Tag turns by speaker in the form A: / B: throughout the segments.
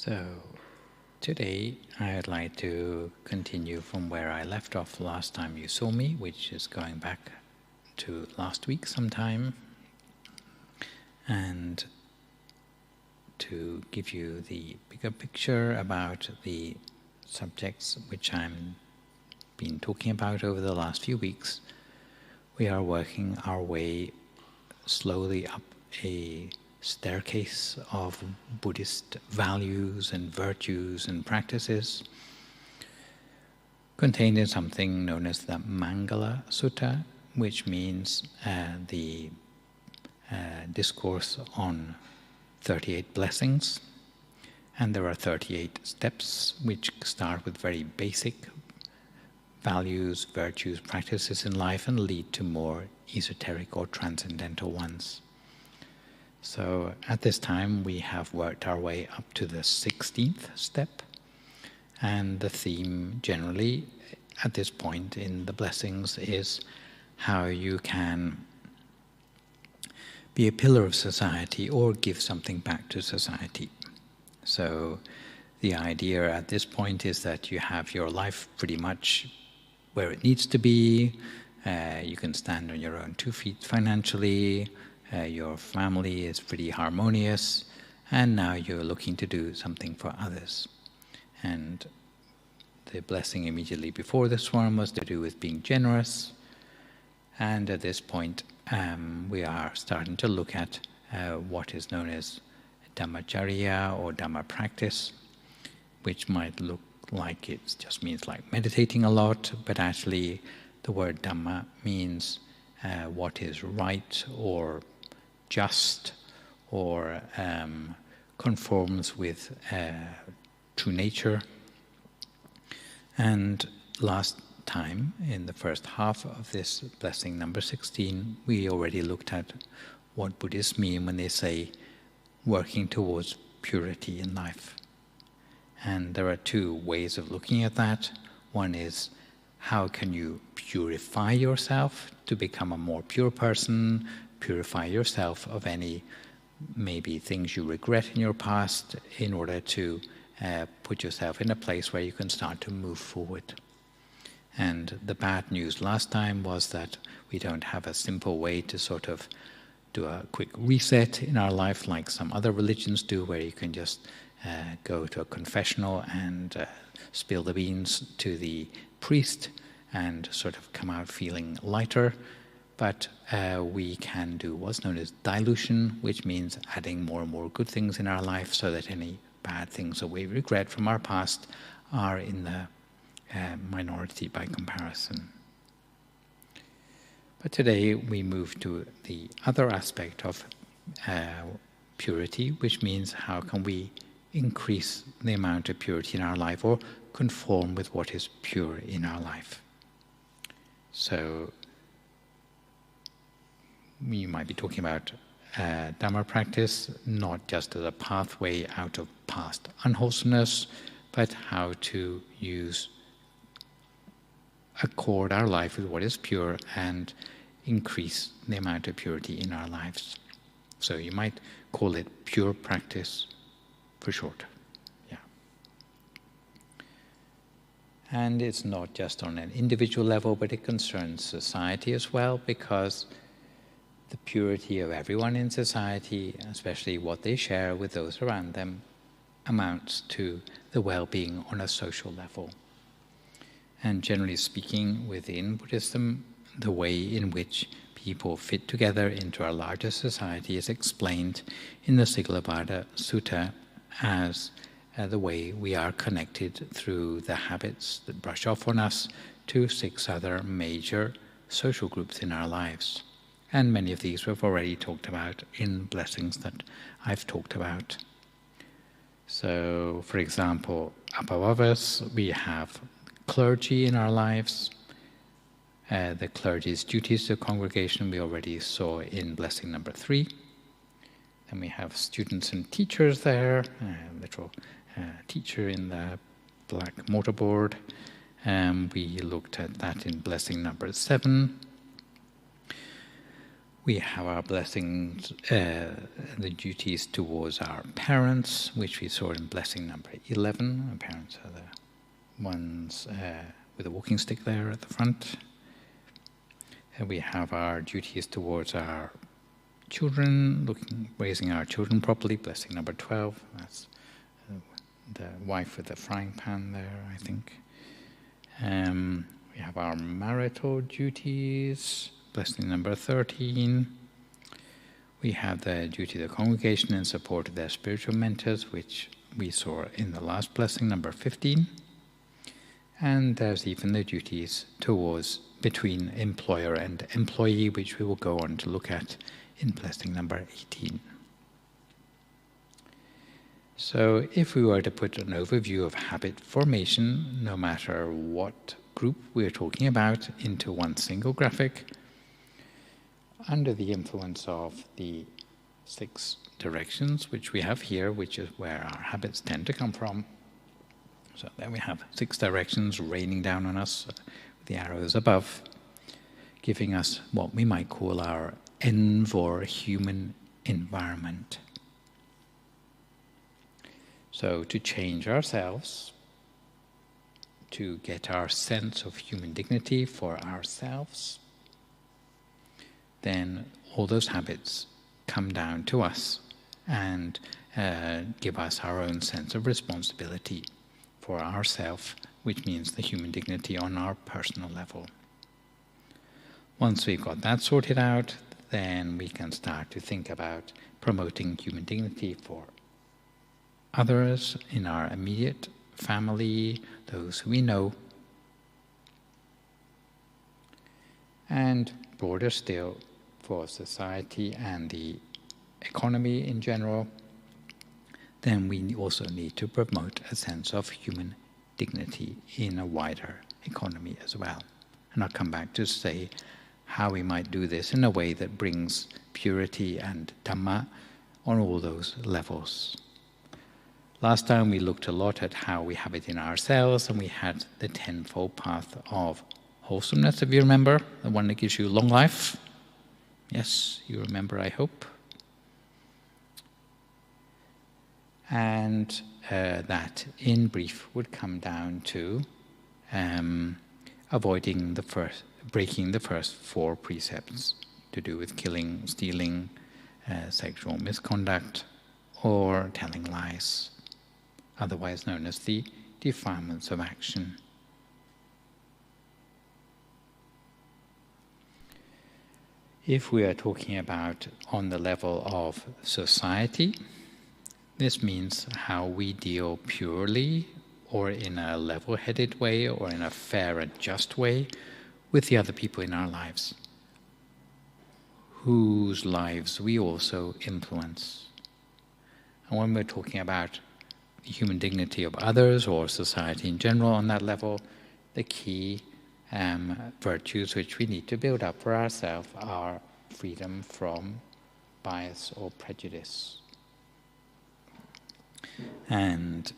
A: So today I'd like to continue from where I left off last time you saw me, which is going back to last week sometime, and to give you the bigger picture about the subjects which I've been talking about over the last few weeks. We are working our way slowly up a staircase of Buddhist values and virtues and practices contained in something known as the Mangala Sutta, which means the discourse on 38 blessings. And there are 38 steps which start with very basic values, virtues, practices in life and lead to more esoteric or transcendental ones. So at this time we have worked our way up to the 16th step, and the theme generally at this point in the blessings is how you can be a pillar of society or give something back to society. So the idea at this point is that you have your life pretty much where it needs to be. You can stand on your own 2 feet financially. Your family is pretty harmonious, and now you're looking to do something for others. And the blessing immediately before this one was to do with being generous. And at this point, we are starting to look at what is known as Dhammacharya or Dhamma practice, which might look like it just means like meditating a lot, but actually the word Dhamma means what is right or just or conforms with true nature. And last time, in the first half of this blessing number 16, we already looked at what Buddhists mean when they say working towards purity in life. And there are two ways of looking at that. One is, how can you purify yourself to become a more pure person, purify yourself of any maybe things you regret in your past in order to put yourself in a place where you can start to move forward. And the bad news last time was that we don't have a simple way to sort of do a quick reset in our life like some other religions do, where you can just go to a confessional and spill the beans to the priest and sort of come out feeling lighter. But we can do what's known as dilution, which means adding more and more good things in our life so that any bad things that we regret from our past are in the minority by comparison. But today we move to the other aspect of purity, which means how can we increase the amount of purity in our life or conform with what is pure in our life. So you might be talking about Dhamma practice, not just as a pathway out of past unwholesomeness, but how to accord our life with what is pure and increase the amount of purity in our lives. So you might call it pure practice for short. Yeah. And it's not just on an individual level, but it concerns society as well, because the purity of everyone in society, especially what they share with those around them, amounts to the well-being on a social level. And generally speaking, within Buddhism, the way in which people fit together into a larger society is explained in the Sīgalovāda Sutta as the way we are connected through the habits that brush off on us to 6 other major social groups in our lives. And many of these we've already talked about in blessings that I've talked about. So, for example, above us we have clergy in our lives. The clergy's duties to the congregation we already saw in blessing number 3. Then we have students and teachers there, a little teacher in the black mortarboard. We looked at that in blessing number 7. We have our blessings, the duties towards our parents, which we saw in blessing number 11. Our parents are the ones with a walking stick there at the front. And we have our duties towards our children, raising our children properly, blessing number 12. That's the wife with the frying pan there, I think. We have our marital duties, blessing number 13. We have the duty of the congregation in support of their spiritual mentors, which we saw in the last blessing, number 15. And there's even the duties between employer and employee, which we will go on to look at in blessing number 18. So if we were to put an overview of habit formation, no matter what group we're talking about, into one single graphic, under the influence of the 6 directions which we have here, which is where our habits tend to come from. So there we have 6 directions raining down on us, with the arrows above, giving us what we might call our ENV, human environment. So to change ourselves, to get our sense of human dignity for ourselves, then all those habits come down to us and give us our own sense of responsibility for ourselves, which means the human dignity on our personal level. Once we've got that sorted out, then we can start to think about promoting human dignity for others in our immediate family, those who we know, and broader still for society and the economy in general. Then we also need to promote a sense of human dignity in a wider economy as well. And I'll come back to say how we might do this in a way that brings purity and Dhamma on all those levels. Last time we looked a lot at how we have it in ourselves, and we had the 10-fold path of wholesomeness, if you remember, the one that gives you long life. Yes, you remember, I hope. And that, in brief, would come down to breaking the first 4 precepts to do with killing, stealing, sexual misconduct, or telling lies, otherwise known as the defilements of action. If we are talking about on the level of society, this means how we deal purely or in a level-headed way or in a fair and just way with the other people in our lives, whose lives we also influence. And when we're talking about the human dignity of others or society in general on that level, the key virtues which we need to build up for ourselves are freedom from bias or prejudice. And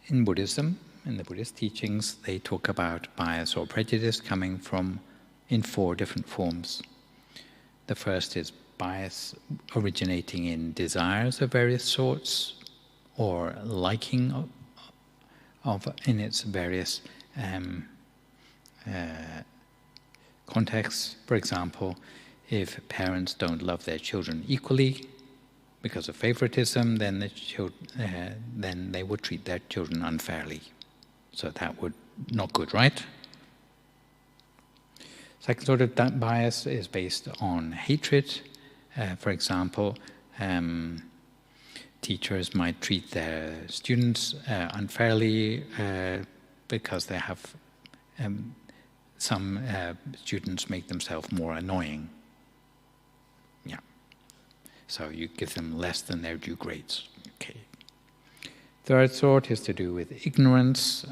A: in Buddhism, in the Buddhist teachings, they talk about bias or prejudice coming from in 4 different forms. The first is bias originating in desires of various sorts, or liking of in its various contexts. For example, if parents don't love their children equally because of favoritism, then then they would treat their children unfairly. So that would not good, right? Second sort of bias is based on hatred. For example, teachers might treat their students unfairly because they have some students make themselves more annoying. Yeah. So you give them less than their due grades. Okay. Third sort is to do with ignorance.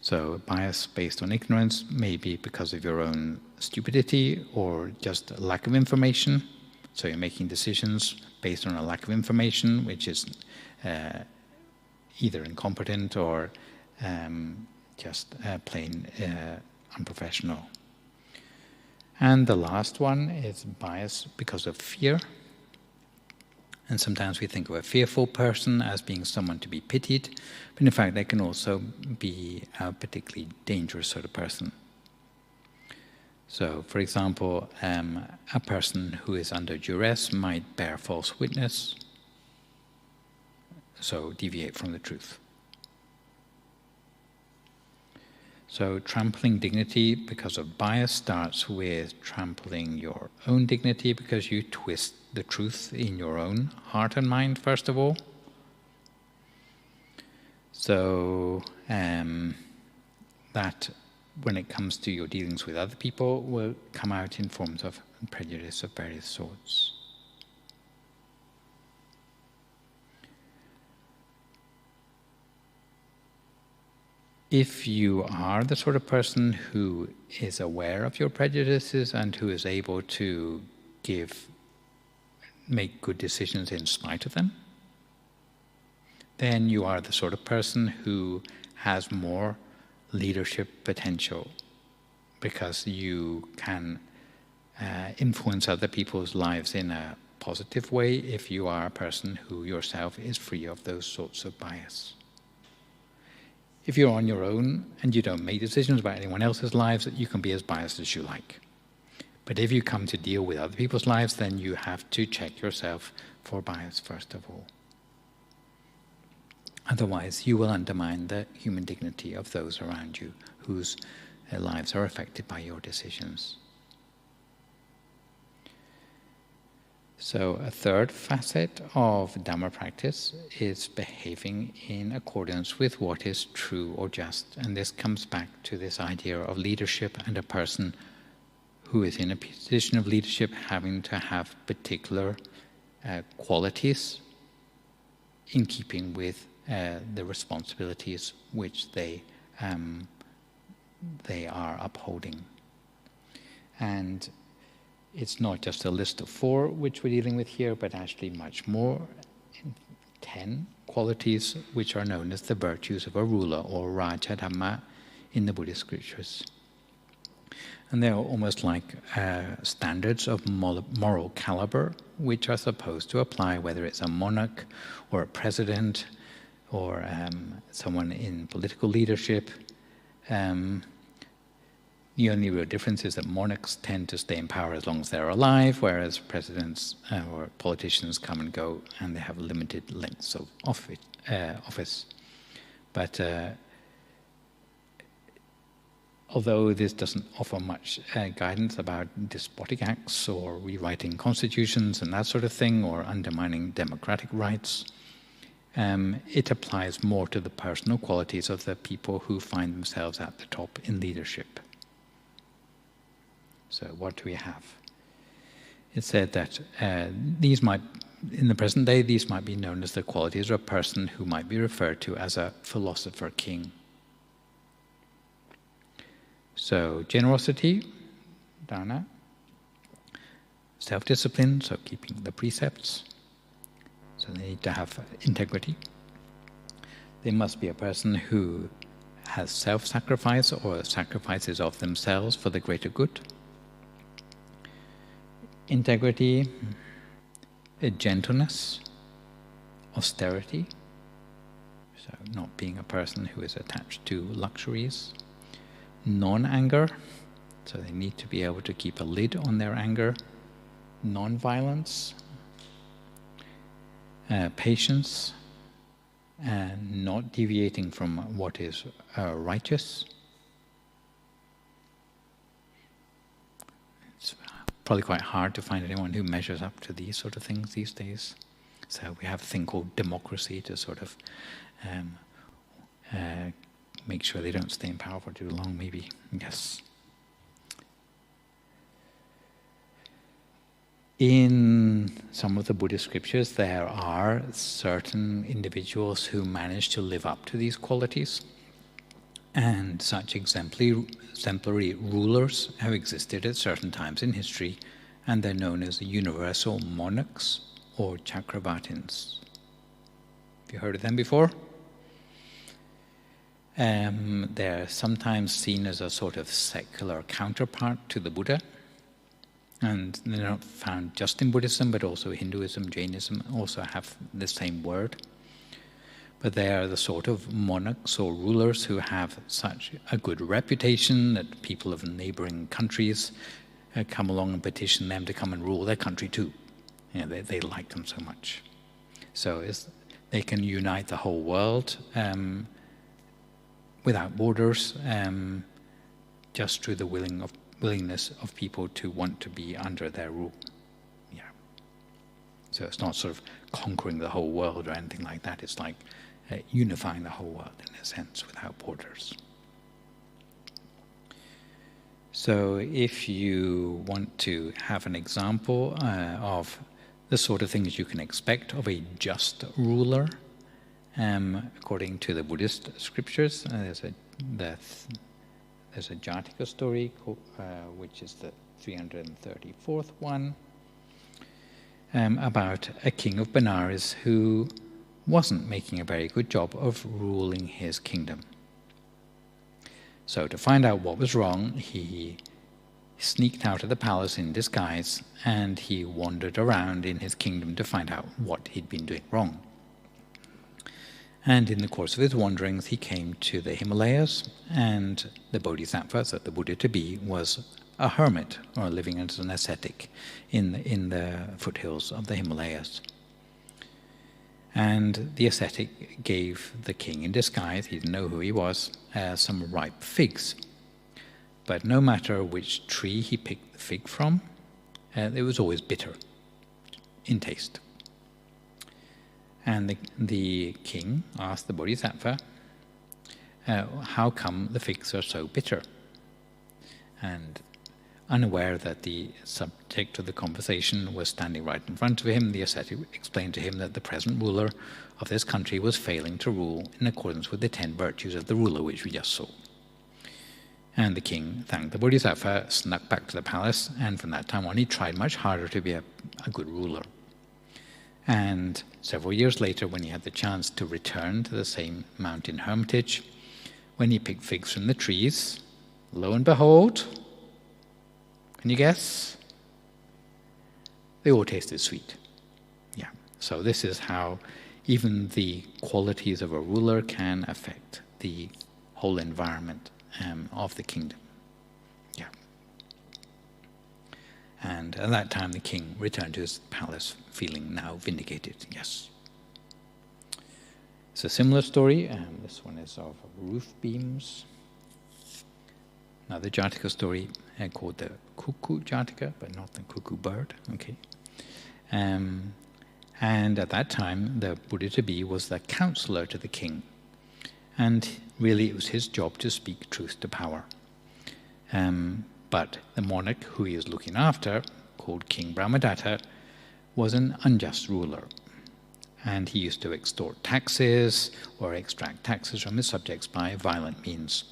A: So bias based on ignorance may be because of your own stupidity or just lack of information. So you're making decisions based on a lack of information, which is either incompetent or just plain unprofessional. And the last one is bias because of fear. And sometimes we think of a fearful person as being someone to be pitied, but in fact they can also be a particularly dangerous sort of person. So, for example, a person who is under duress might bear false witness, so deviate from the truth. So trampling dignity because of bias starts with trampling your own dignity because you twist the truth in your own heart and mind, first of all. So that, when it comes to your dealings with other people, will come out in forms of prejudice of various sorts. If you are the sort of person who is aware of your prejudices and who is able to make good decisions in spite of them, then you are the sort of person who has more leadership potential, because you can influence other people's lives in a positive way if you are a person who yourself is free of those sorts of bias. If you're on your own and you don't make decisions about anyone else's lives, you can be as biased as you like. But if you come to deal with other people's lives, then you have to check yourself for bias first of all. Otherwise, you will undermine the human dignity of those around you whose lives are affected by your decisions. So a third facet of Dhamma practice is behaving in accordance with what is true or just. And this comes back to this idea of leadership and a person who is in a position of leadership having to have particular qualities in keeping with the responsibilities which they are upholding. And it's not just a list of 4 which we're dealing with here, but actually much more, 10 qualities which are known as the virtues of a ruler, or rājadhamma in the Buddhist scriptures. And they're almost like standards of moral caliber, which are supposed to apply whether it's a monarch or a president or someone in political leadership. The only real difference is that monarchs tend to stay in power as long as they're alive, whereas presidents or politicians come and go and they have limited lengths of office. But although this doesn't offer much guidance about despotic acts or rewriting constitutions and that sort of thing, or undermining democratic rights, it applies more to the personal qualities of the people who find themselves at the top in leadership. So what do we have? It said that these might, in the present day, these might be known as the qualities of a person who might be referred to as a philosopher king. So generosity, dana, self-discipline, so keeping the precepts. So they need to have integrity. They must be a person who has self-sacrifice or sacrifices of themselves for the greater good. Integrity, gentleness, austerity, so not being a person who is attached to luxuries. Non-anger, so they need to be able to keep a lid on their anger. Non-violence, patience, and not deviating from what is righteous. It's probably quite hard to find anyone who measures up to these sort of things these days. So we have a thing called democracy to sort of make sure they don't stay in power for too long, maybe. Yes. In some of the Buddhist scriptures, there are certain individuals who manage to live up to these qualities. And such exemplary rulers have existed at certain times in history, and they're known as the universal monarchs or chakravartins. Have you heard of them before? They're sometimes seen as a sort of secular counterpart to the Buddha. And they're not found just in Buddhism, but also Hinduism, Jainism also have the same word. But they are the sort of monarchs or rulers who have such a good reputation that people of neighboring countries come along and petition them to come and rule their country too. You know, they like them so much. So they can unite the whole world without borders, just through the willingness of people to want to be under their rule. Yeah. So it's not sort of conquering the whole world or anything like that. It's like unifying the whole world in a sense without borders. So if you want to have an example of the sort of things you can expect of a just ruler, according to the Buddhist scriptures, there's a Jātaka story, which is the 334th one, about a king of Benares who wasn't making a very good job of ruling his kingdom. So to find out what was wrong, he sneaked out of the palace in disguise and he wandered around in his kingdom to find out what he'd been doing wrong. And in the course of his wanderings, he came to the Himalayas, and the Bodhisattva, so the Buddha-to-be, was a hermit, or living as an ascetic in the foothills of the Himalayas. And the ascetic gave the king in disguise, he didn't know who he was, some ripe figs. But no matter which tree he picked the fig from, it was always bitter in taste. And the king asked the Bodhisattva, how come the figs are so bitter? And unaware that the subject of the conversation was standing right in front of him, the ascetic explained to him that the present ruler of this country was failing to rule in accordance with the 10 virtues of the ruler, which we just saw. And the king thanked the Bodhisattva, snuck back to the palace, and from that time on he tried much harder to be a good ruler. And several years later, when he had the chance to return to the same mountain hermitage, when he picked figs from the trees, lo and behold, can you guess? They all tasted sweet. Yeah. So this is how even the qualities of a ruler can affect the whole environment of the kingdom. Yeah. And at that time, the king returned to his palace, feeling now vindicated. Yes. It's a similar story. This one is of roof beams. Another Jātaka story called the Kukku Jātaka, but not the cuckoo bird. Okay. And at that time, the Buddha-to-be was the counselor to the king. And really, it was his job to speak truth to power. But the monarch who he was looking after, called King Brahmadatta, was an unjust ruler. And he used to extort taxes or extract taxes from his subjects by violent means.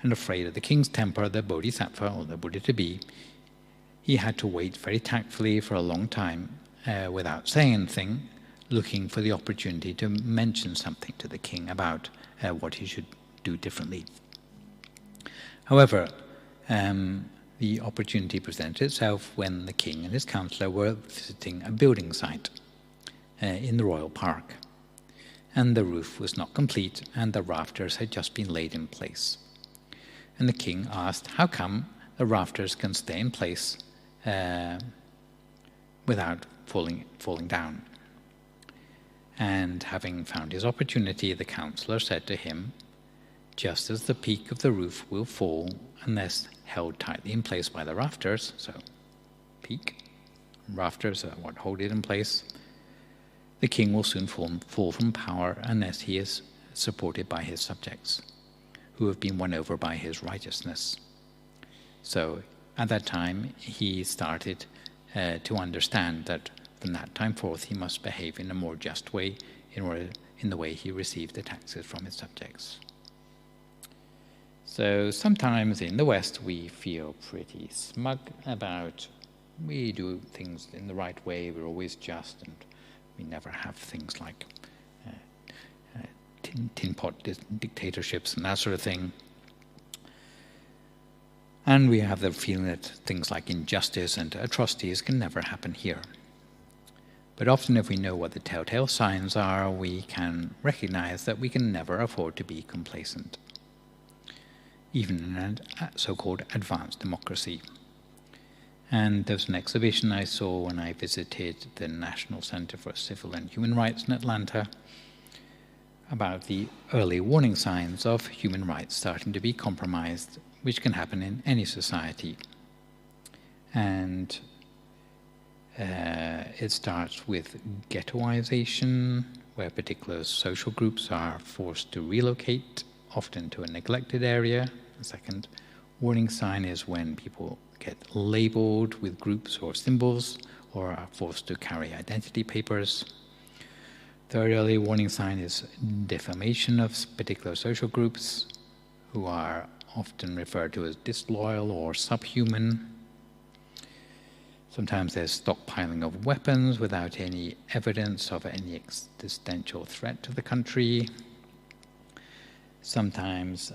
A: And afraid of the king's temper, the Bodhisattva, or the Buddha-to-be, he had to wait very tactfully for a long time without saying anything, looking for the opportunity to mention something to the king about what he should do differently. However, the opportunity presented itself when the king and his counselor were visiting a building site in the royal park. And the roof was not complete, and the rafters had just been laid in place. And the king asked, how come the rafters can stay in place without falling down? And having found his opportunity, the counselor said to him, just as the peak of the roof will fall unless held tightly in place by the rafters, so peak, rafters are what hold it in place, the king will soon fall from power unless he is supported by his subjects, who have been won over by his righteousness. So at that time, he started to understand that from that time forth he must behave in a more just way in the way he received the taxes from his subjects. So sometimes in the West we feel pretty smug about we do things in the right way, we're always just, and we never have things like tin pot dictatorships and that sort of thing. And we have the feeling that things like injustice and atrocities can never happen here. But often if we know what the telltale signs are, we can recognize that we can never afford to be complacent, even in a so-called advanced democracy. And there was an exhibition I saw when I visited the National Center for Civil and Human Rights in Atlanta about the early warning signs of human rights starting to be compromised, which can happen in any society. And it starts with ghettoization, where particular social groups are forced to relocate, often to a neglected area. The second warning sign is when people get labeled with groups or symbols, or are forced to carry identity papers. Third early warning sign is defamation of particular social groups, who are often referred to as disloyal or subhuman. Sometimes there's stockpiling of weapons without any evidence of any existential threat to the country. Sometimes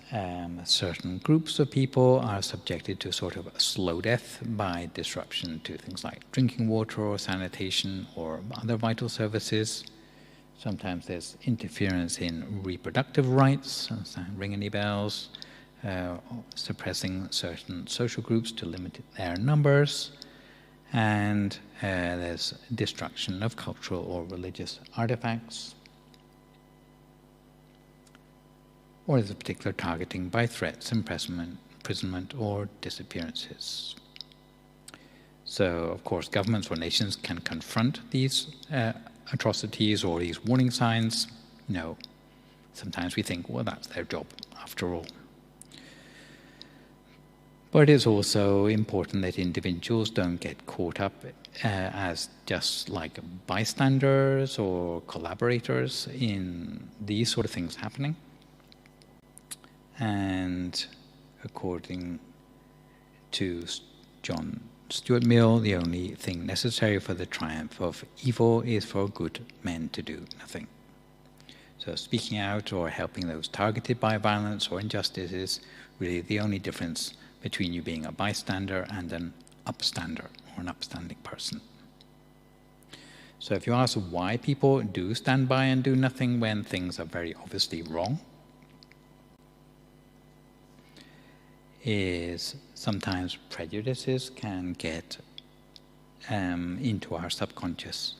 A: certain groups of people are subjected to sort of a slow death by disruption to things like drinking water or sanitation or other vital services. Sometimes there's interference in reproductive rights, ring any bells, suppressing certain social groups to limit their numbers. And there's destruction of cultural or religious artifacts. Or there's a particular targeting by threats, imprisonment, or disappearances. So, of course, governments or nations can confront these atrocities or these warning signs. No. Sometimes we think, well, that's their job, after all. But it's also important that individuals don't get caught up as just like bystanders or collaborators in these sort of things happening. And according to John Stuart Mill, the only thing necessary for the triumph of evil is for good men to do nothing. So speaking out or helping those targeted by violence or injustice is really the only difference between you being a bystander and an upstander or an upstanding person. So if you ask why people do stand by and do nothing when things are very obviously wrong, is sometimes prejudices can get into our subconscious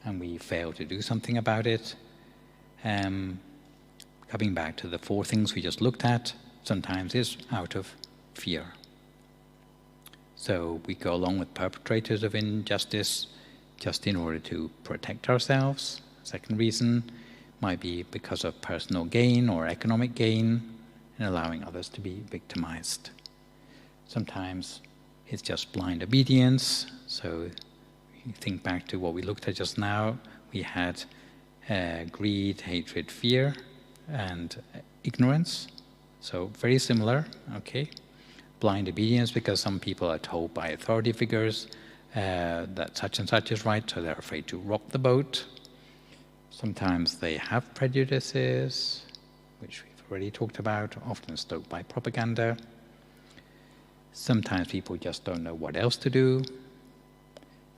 A: and we fail to do something about it. Coming back to the four things we just looked at, sometimes is out of fear. So we go along with perpetrators of injustice just in order to protect ourselves. Second reason might be because of personal gain or economic gain, and allowing others to be victimized. Sometimes it's just blind obedience. So you think back to what we looked at just now. We had greed, hatred, fear, and ignorance. So very similar, okay? Blind obedience because some people are told by authority figures that such and such is right, so they're afraid to rock the boat. Sometimes they have prejudices, which we've already talked about, often stoked by propaganda. Sometimes people just don't know what else to do.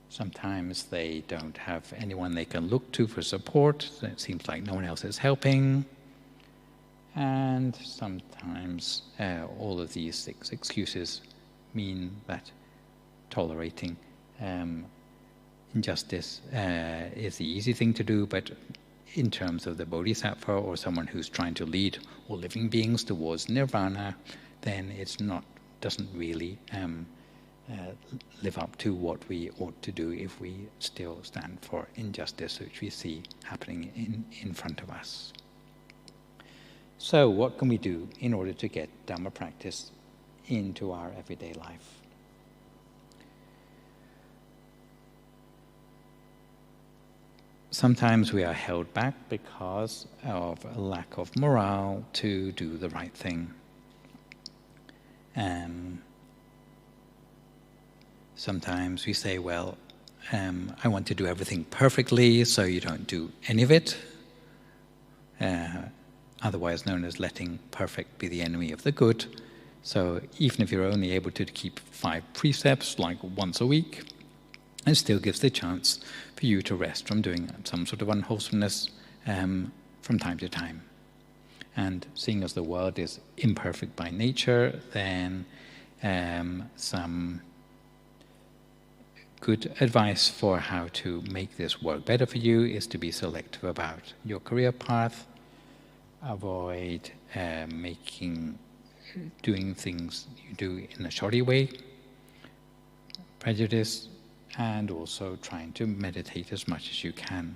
A: Sometimes they don't have anyone they can look to for support. It seems like no one else is helping. And sometimes all of these 6 excuses mean that tolerating injustice is the easy thing to do, but in terms of the bodhisattva or someone who's trying to lead all living beings towards nirvana, then it's not, doesn't really live up to what we ought to do if we still stand for injustice, which we see happening in front of us. So what can we do in order to get Dhamma practice into our everyday life? Sometimes we are held back because of a lack of morale to do the right thing. Sometimes we say, well, I want to do everything perfectly, so you don't do any of it. Otherwise known as letting perfect be the enemy of the good. So even if you're only able to keep 5 precepts, like once a week, it still gives the chance for you to rest from doing some sort of unwholesomeness from time to time. And seeing as the world is imperfect by nature, then some good advice for how to make this work better for you is to be selective about your career path, avoid doing things you do in a shoddy way, prejudice, and also trying to meditate as much as you can.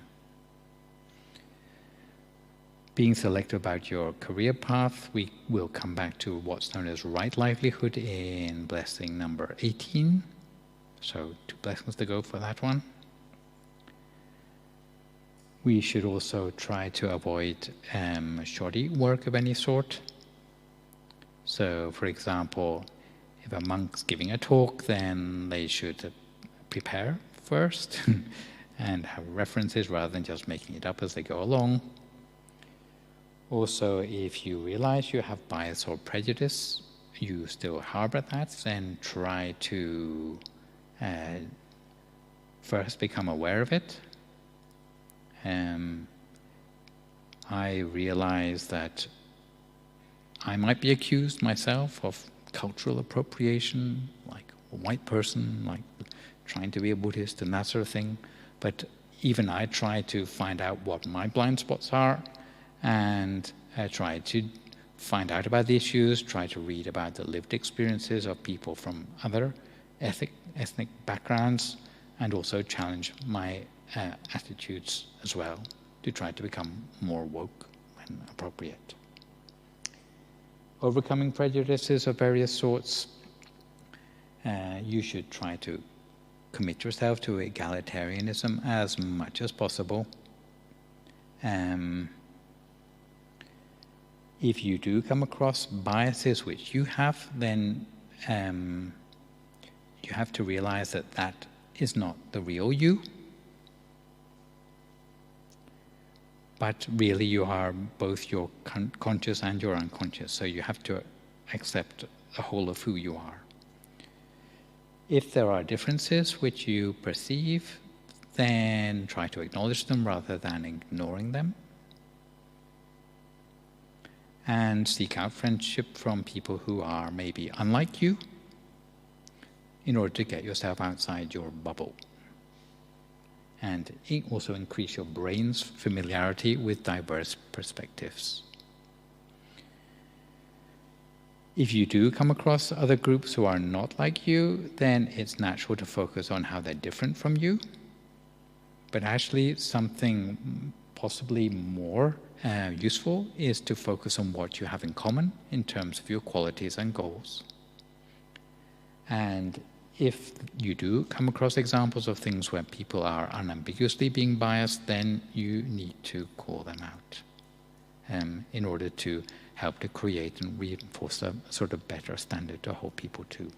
A: Being selective about your career path, we will come back to what's known as right livelihood in blessing number 18. So 2 blessings to go for that one. We should also try to avoid shoddy work of any sort. So, for example, if a monk's giving a talk, then they should prepare first and have references rather than just making it up as they go along. Also, if you realize you have bias or prejudice, you still harbor that, then try to first become aware of it. I realize that I might be accused myself of cultural appropriation, like a white person, like trying to be a Buddhist and that sort of thing. But even I try to find out what my blind spots are, and try to find out about the issues, try to read about the lived experiences of people from other ethnic backgrounds, and also challenge my attitudes as well to try to become more woke when appropriate. Overcoming prejudices of various sorts, you should try to commit yourself to egalitarianism as much as possible. If you do come across biases which you have, then you have to realize that that is not the real you, but really you are both your conscious and your unconscious, so you have to accept the whole of who you are. If there are differences which you perceive, then try to acknowledge them rather than ignoring them. And seek out friendship from people who are maybe unlike you in order to get yourself outside your bubble. And also increase your brain's familiarity with diverse perspectives. If you do come across other groups who are not like you, then it's natural to focus on how they're different from you. But actually, something possibly more useful is to focus on what you have in common in terms of your qualities and goals. And if you do come across examples of things where people are unambiguously being biased, then you need to call them out in order to help to create and reinforce a sort of better standard to hold people to.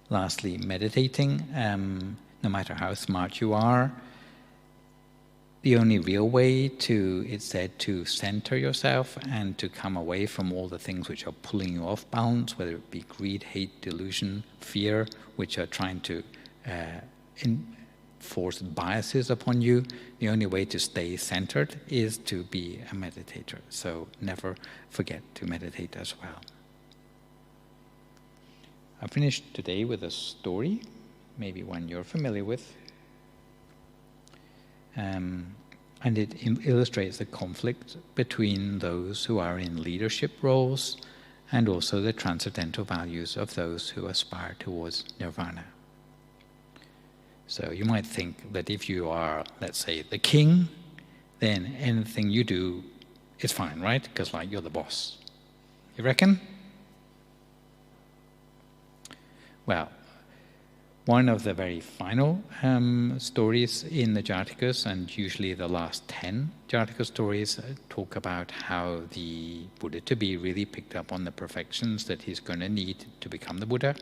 A: Lastly, meditating. No matter how smart you are, the only real way to, it's said, to center yourself and to come away from all the things which are pulling you off balance, whether it be greed, hate, delusion, fear, which are trying to enforce biases upon you, the only way to stay centered is to be a meditator. So never forget to meditate as well. I finished today with a story, maybe one you're familiar with. And it illustrates the conflict between those who are in leadership roles and also the transcendental values of those who aspire towards nirvana. So you might think that if you are, let's say, the king, then anything you do is fine, right? Because like you're the boss. You reckon? Well, one of the very final stories in the Jātakas, and usually the last 10 Jātaka stories, talk about how the Buddha to be really picked up on the perfections that he's going to need to become the Buddha.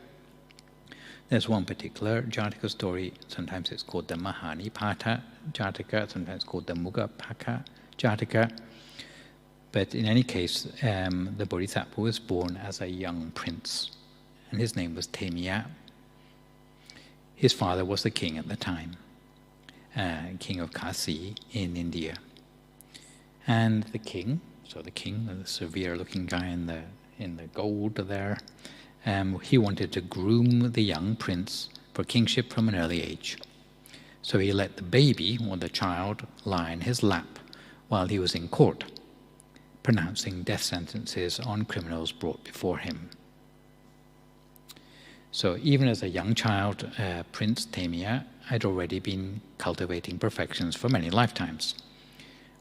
A: There's one particular Jātaka story, sometimes it's called the Mahanipata Jātaka, sometimes called the Muggapaka Jātaka. But in any case, the Bodhisattva was born as a young prince, and his name was Temiya. His father was the king at the time, king of Kasi in India. And the king, the severe-looking guy in the gold there, he wanted to groom the young prince for kingship from an early age. So he let the baby, or the child, lie in his lap while he was in court, pronouncing death sentences on criminals brought before him. So even as a young child, Prince Temiya had already been cultivating perfections for many lifetimes.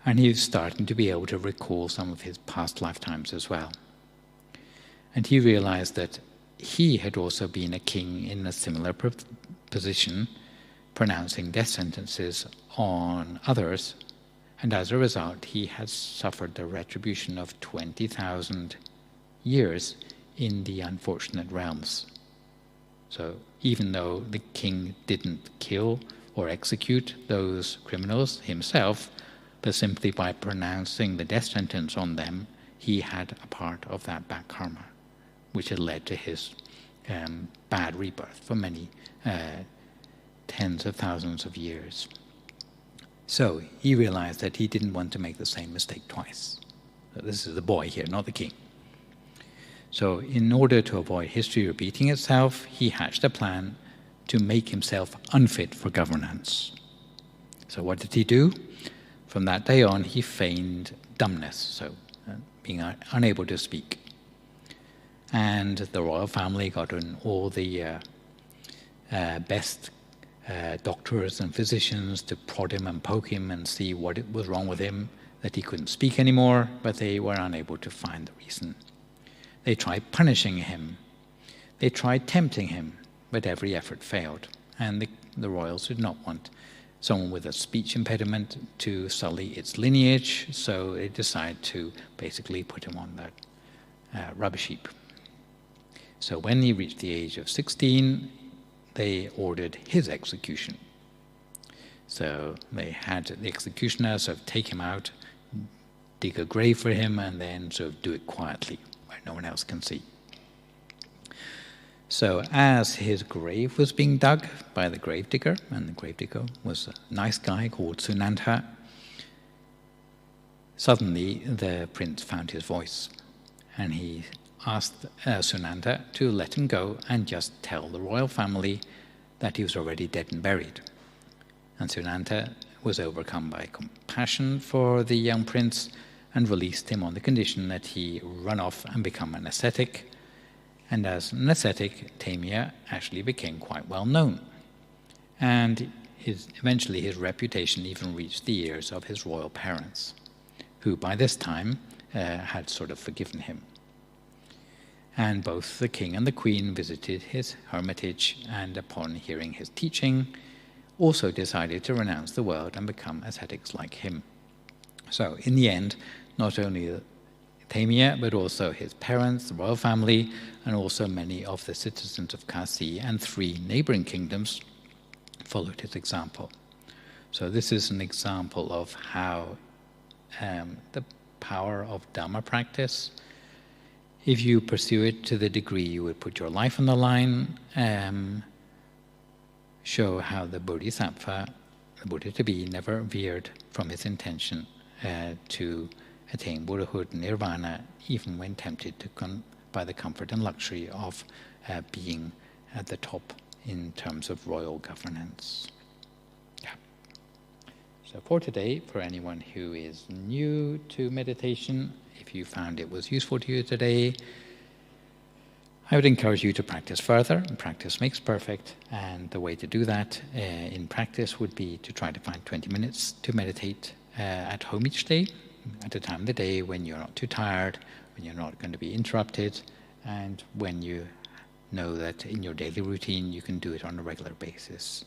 A: And he was starting to be able to recall some of his past lifetimes as well. And he realized that he had also been a king in a similar position, pronouncing death sentences on others, and as a result he had suffered the retribution of 20,000 years in the unfortunate realms. So even though the king didn't kill or execute those criminals himself, but simply by pronouncing the death sentence on them, he had a part of that back karma, which had led to his bad rebirth for many tens of thousands of years. So he realized that he didn't want to make the same mistake twice. So this is the boy here, not the king. So in order to avoid history repeating itself, he hatched a plan to make himself unfit for governance. So what did he do? From that day on, he feigned dumbness, so being unable to speak. And the royal family got in all the best doctors and physicians to prod him and poke him and see what was wrong with him, that he couldn't speak anymore, but they were unable to find the reason. They tried punishing him. They tried tempting him, but every effort failed. And the royals did not want someone with a speech impediment to sully its lineage, so they decided to basically put him on the rubbish heap. So when he reached the age of 16, they ordered his execution. So they had the executioner sort of take him out, dig a grave for him, and then sort of do it quietly, where no one else can see. So as his grave was being dug by the gravedigger, and the gravedigger was a nice guy called Sunanta, suddenly the prince found his voice, and he asked Sunanta to let him go and just tell the royal family that he was already dead and buried. And Sunanta was overcome by compassion for the young prince and released him on the condition that he run off and become an ascetic. And as an ascetic, Temiya actually became quite well known. And eventually his reputation even reached the ears of his royal parents, who by this time had sort of forgiven him. And both the king and the queen visited his hermitage, and upon hearing his teaching, also decided to renounce the world and become ascetics like him. So in the end, not only Temiya, but also his parents, the royal family, and also many of the citizens of Kasi and 3 neighboring kingdoms followed his example. So this is an example of how the power of Dhamma practice, if you pursue it to the degree you would put your life on the line, show how the Bodhisattva, the Buddha-to-be, never veered from his intention to attain Buddhahood, Nirvana, even when tempted by the comfort and luxury of being at the top in terms of royal governance. Yeah. So for today, for anyone who is new to meditation, if you found it was useful to you today, I would encourage you to practice further. Practice makes perfect, and the way to do that in practice would be to try to find 20 minutes to meditate at home each day, at a time of the day when you're not too tired, when you're not going to be interrupted, and when you know that in your daily routine you can do it on a regular basis.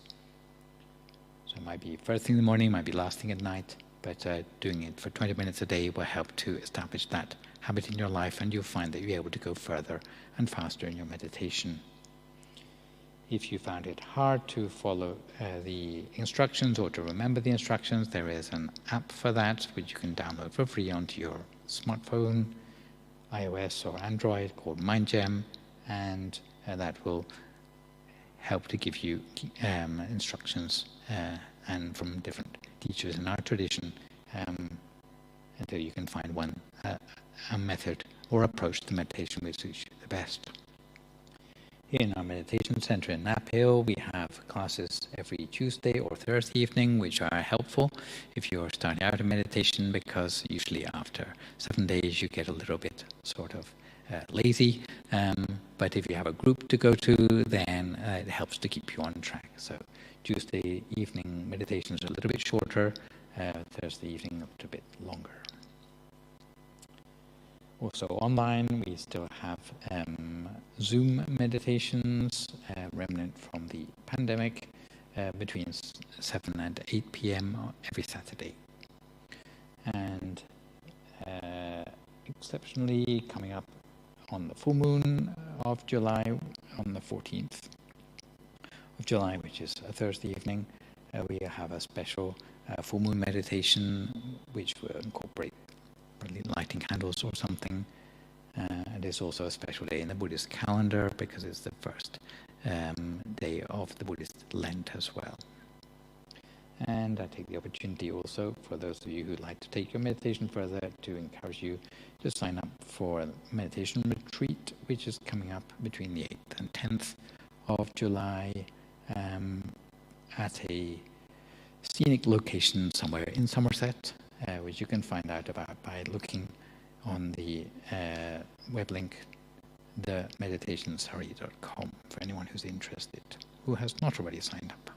A: So it might be first thing in the morning, might be last thing at night, but doing it for 20 minutes a day will help to establish that habit in your life, and you'll find that you're able to go further and faster in your meditation. If you found it hard to follow the instructions or to remember the instructions, there is an app for that, which you can download for free onto your smartphone, iOS or Android, called MindGem, and that will help to give you instructions and from different teachers in our tradition until you can find one a method or approach to meditation which suits you the best. In our meditation center in Nap Hill, we have classes every Tuesday or Thursday evening, which are helpful if you're starting out in meditation, because usually after 7 days you get a little bit sort of lazy. But if you have a group to go to, then it helps to keep you on track. So Tuesday evening meditations are a little bit shorter, Thursday evening a little bit longer. Also online, we still have Zoom meditations remnant from the pandemic between 7 and 8 p.m. every Saturday. And exceptionally, coming up on the full moon of July, on the 14th of July, which is a Thursday evening, we have a special full moon meditation which will incorporate lighting candles or something. It is also a special day in the Buddhist calendar because it's the first day of the Buddhist Lent as well. And I take the opportunity also, for those of you who'd like to take your meditation further, to encourage you to sign up for a meditation retreat, which is coming up between the 8th and 10th of July at a scenic location somewhere in Somerset, which you can find out about by looking on the web link themeditationsurrey.com for anyone who's interested, who has not already signed up.